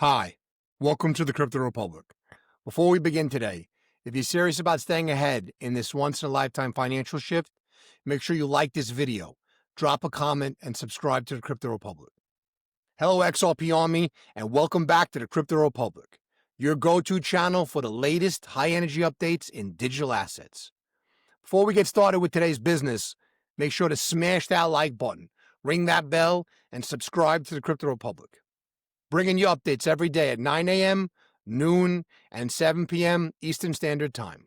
Hi, welcome to the Crypto Republic. Before we begin today, if you're serious about staying ahead in this once-in-a-lifetime financial shift, make sure you like this video, drop a comment, and subscribe to the Crypto Republic. Hello, XRP Army, and welcome back to the Crypto Republic, your go-to channel for the latest high-energy updates in digital assets. Before we get started with today's business, make sure to smash that like button, ring that bell, and subscribe to the Crypto Republic. Bringing you updates every day at 9 a.m., noon, and 7 p.m. Eastern Standard Time.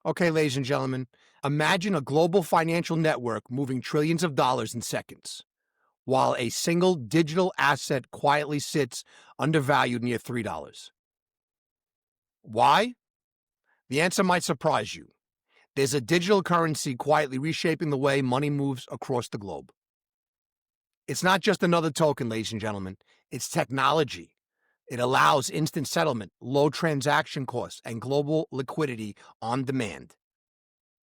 Okay, ladies and gentlemen, imagine a global financial network moving trillions of dollars in seconds, while a single digital asset quietly sits undervalued near $3. Why? The answer might surprise you. There's a digital currency quietly reshaping the way money moves across the globe. It's not just another token, ladies and gentlemen. It's technology. It allows instant settlement, low transaction costs, and global liquidity on demand.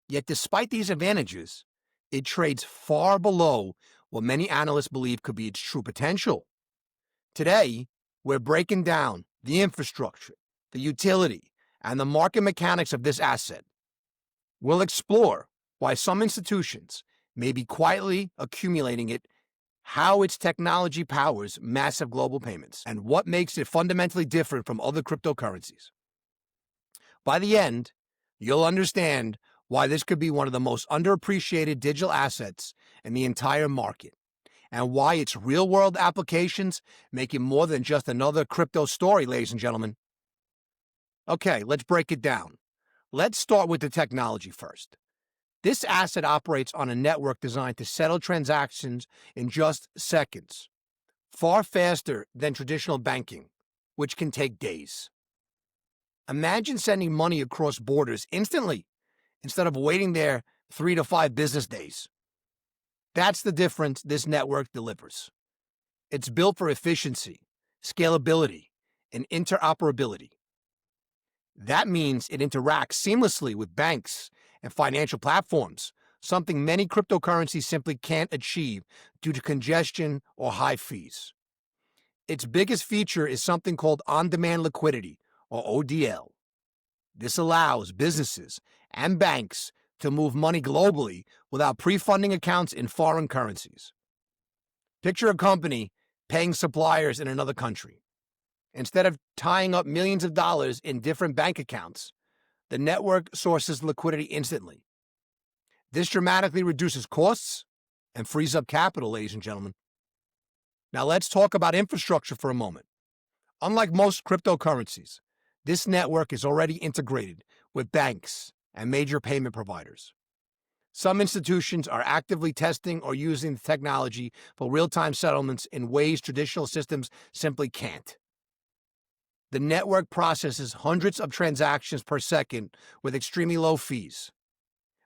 Yet despite these advantages, it trades far below what many analysts believe could be its true potential. Today, we're breaking down the infrastructure, the utility, and the market mechanics of this asset. We'll explore why some institutions may be quietly accumulating it, how its technology powers massive global payments, and what makes it fundamentally different from other cryptocurrencies. By the end, you'll understand why this could be one of the most underappreciated digital assets in the entire market, and why its real-world applications make it more than just another crypto story, ladies and gentlemen. Okay, let's break it down. Let's start with the technology first. This asset operates on a network designed to settle transactions in just seconds, far faster than traditional banking, which can take days. Imagine sending money across borders instantly instead of waiting there 3 to 5 business days. That's the difference this network delivers. It's built for efficiency, scalability, and interoperability. That means it interacts seamlessly with banks and financial platforms, something many cryptocurrencies simply can't achieve due to congestion or high fees. Its biggest feature is something called on-demand liquidity, or ODL. This allows businesses and banks to move money globally without pre-funding accounts in foreign currencies. Picture a company paying suppliers in another country. Instead of tying up millions of dollars in different bank accounts, the network sources liquidity instantly. This dramatically reduces costs and frees up capital, ladies and gentlemen. Now let's talk about infrastructure for a moment. Unlike most cryptocurrencies, this network is already integrated with banks and major payment providers. Some institutions are actively testing or using the technology for real-time settlements in ways traditional systems simply can't. The network processes hundreds of transactions per second with extremely low fees,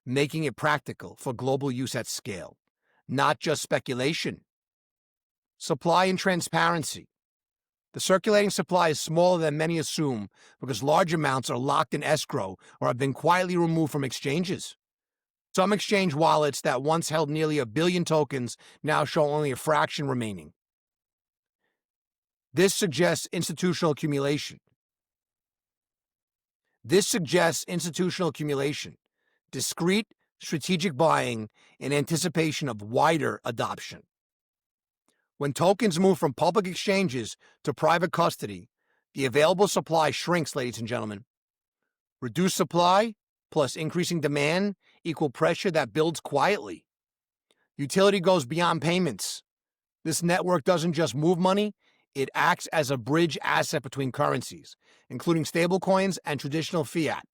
making it practical for global use at scale, not just speculation. Supply and transparency. The circulating supply is smaller than many assume because large amounts are locked in escrow or have been quietly removed from exchanges. Some exchange wallets that once held nearly 1 billion tokens now show only a fraction remaining. This suggests institutional accumulation. Discrete, strategic buying in anticipation of wider adoption. When tokens move from public exchanges to private custody, the available supply shrinks, ladies and gentlemen. Reduced supply plus increasing demand equal pressure that builds quietly. Utility goes beyond payments. This network doesn't just move money, it acts as a bridge asset between currencies, including stablecoins and traditional fiat.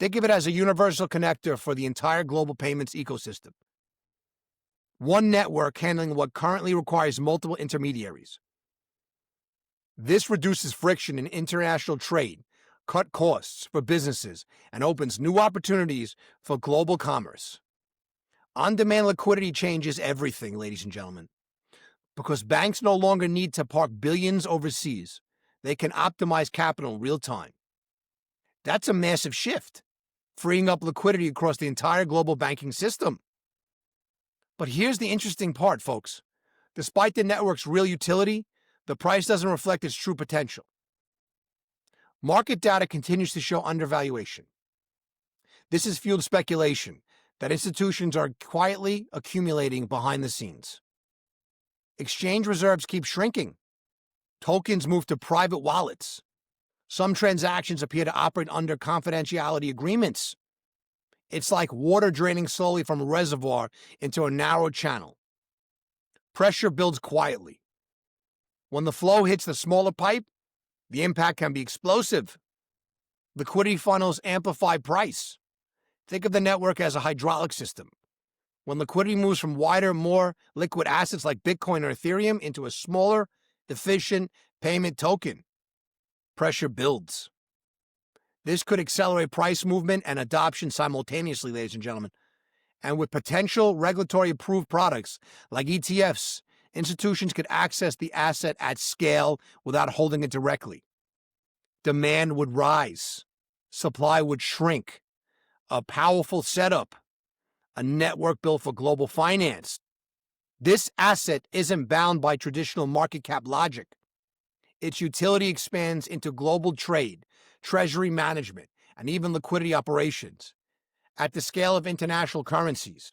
Think of it as a universal connector for the entire global payments ecosystem. One network handling what currently requires multiple intermediaries. This reduces friction in international trade, cut costs for businesses, and opens new opportunities for global commerce. On-demand liquidity changes everything, ladies and gentlemen. Because banks no longer need to park billions overseas, they can optimize capital in real time. That's a massive shift, freeing up liquidity across the entire global banking system. But here's the interesting part, folks. Despite the network's real utility, the price doesn't reflect its true potential. Market data continues to show undervaluation. This has fueled speculation that institutions are quietly accumulating behind the scenes. Exchange reserves keep shrinking. Tokens move to private wallets. Some transactions appear to operate under confidentiality agreements. It's like water draining slowly from a reservoir into a narrow channel. Pressure builds quietly. When the flow hits the smaller pipe, the impact can be explosive. Liquidity funnels amplify price. Think of the network as a hydraulic system. When liquidity moves from wider, more liquid assets like Bitcoin or Ethereum into a smaller, efficient payment token, pressure builds. This could accelerate price movement and adoption simultaneously, ladies and gentlemen. And with potential regulatory approved products like ETFs, institutions could access the asset at scale without holding it directly. Demand would rise. Supply would shrink. A powerful setup. A network built for global finance. This asset isn't bound by traditional market cap logic. Its utility expands into global trade, treasury management, and even liquidity operations at the scale of international currencies.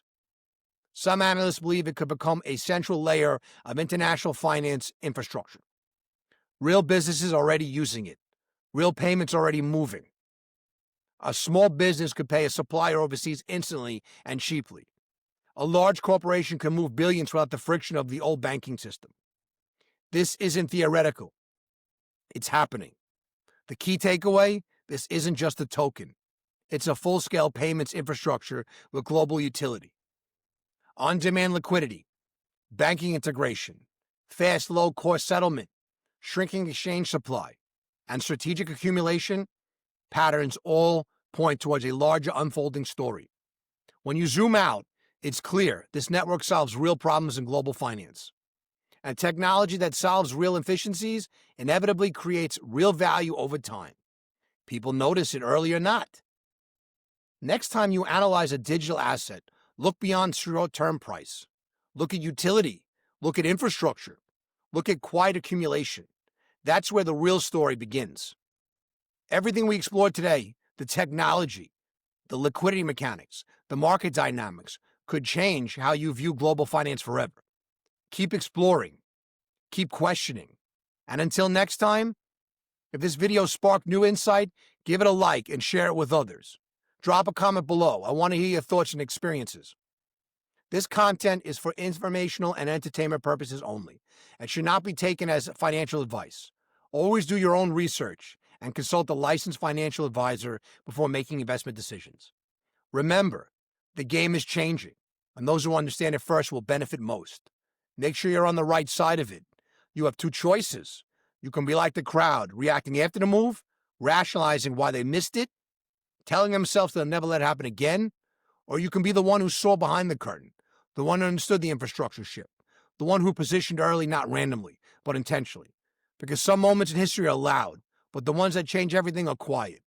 Some analysts believe it could become a central layer of international finance infrastructure. Real businesses are already using it. Real payments are already moving. A small business could pay a supplier overseas instantly and cheaply. A large corporation can move billions without the friction of the old banking system. This isn't theoretical. It's happening. The key takeaway, this isn't just a token. It's a full-scale payments infrastructure with global utility. On-demand liquidity, banking integration, fast, low-cost settlement, shrinking exchange supply, and strategic accumulation patterns all point towards a larger unfolding story. When you zoom out, it's clear this network solves real problems in global finance. And technology that solves real efficiencies inevitably creates real value over time. People notice it early or not. Next time you analyze a digital asset, look beyond short-term price. Look at utility. Look at infrastructure. Look at quiet accumulation. That's where the real story begins. Everything we explored today, the technology, the liquidity mechanics, the market dynamics, could change how you view global finance forever. Keep exploring. Keep questioning. And until next time, if this video sparked new insight, give it a like and share it with others. Drop a comment below. I want to hear your thoughts and experiences. This content is for informational and entertainment purposes only and should not be taken as financial advice. Always do your own research and consult a licensed financial advisor before making investment decisions. Remember, the game is changing, and those who understand it first will benefit most. Make sure you're on the right side of it. You have two choices. You can be like the crowd, reacting after the move, rationalizing why they missed it, telling themselves they'll never let it happen again, or you can be the one who saw behind the curtain, the one who understood the infrastructure shift, the one who positioned early not randomly, but intentionally. Because some moments in history are loud, but the ones that change everything are quiet,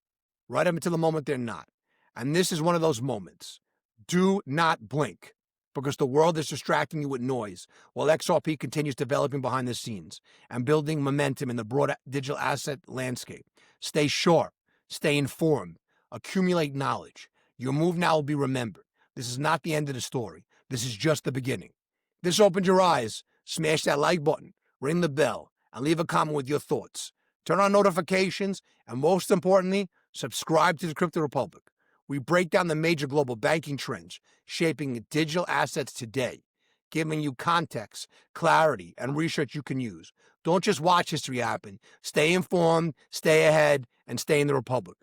right up until the moment they're not. And this is one of those moments. Do not blink, because the world is distracting you with noise, while XRP continues developing behind the scenes and building momentum in the broader digital asset landscape. Stay sharp, stay informed, accumulate knowledge. Your move now will be remembered. This is not the end of the story. This is just the beginning. This opened your eyes. Smash that like button, ring the bell, and leave a comment with your thoughts. Turn on notifications, and most importantly, subscribe to the Crypto Republic. We break down the major global banking trends shaping digital assets today, giving you context, clarity, and research you can use. Don't just watch history happen. Stay informed, stay ahead, and stay in the Republic.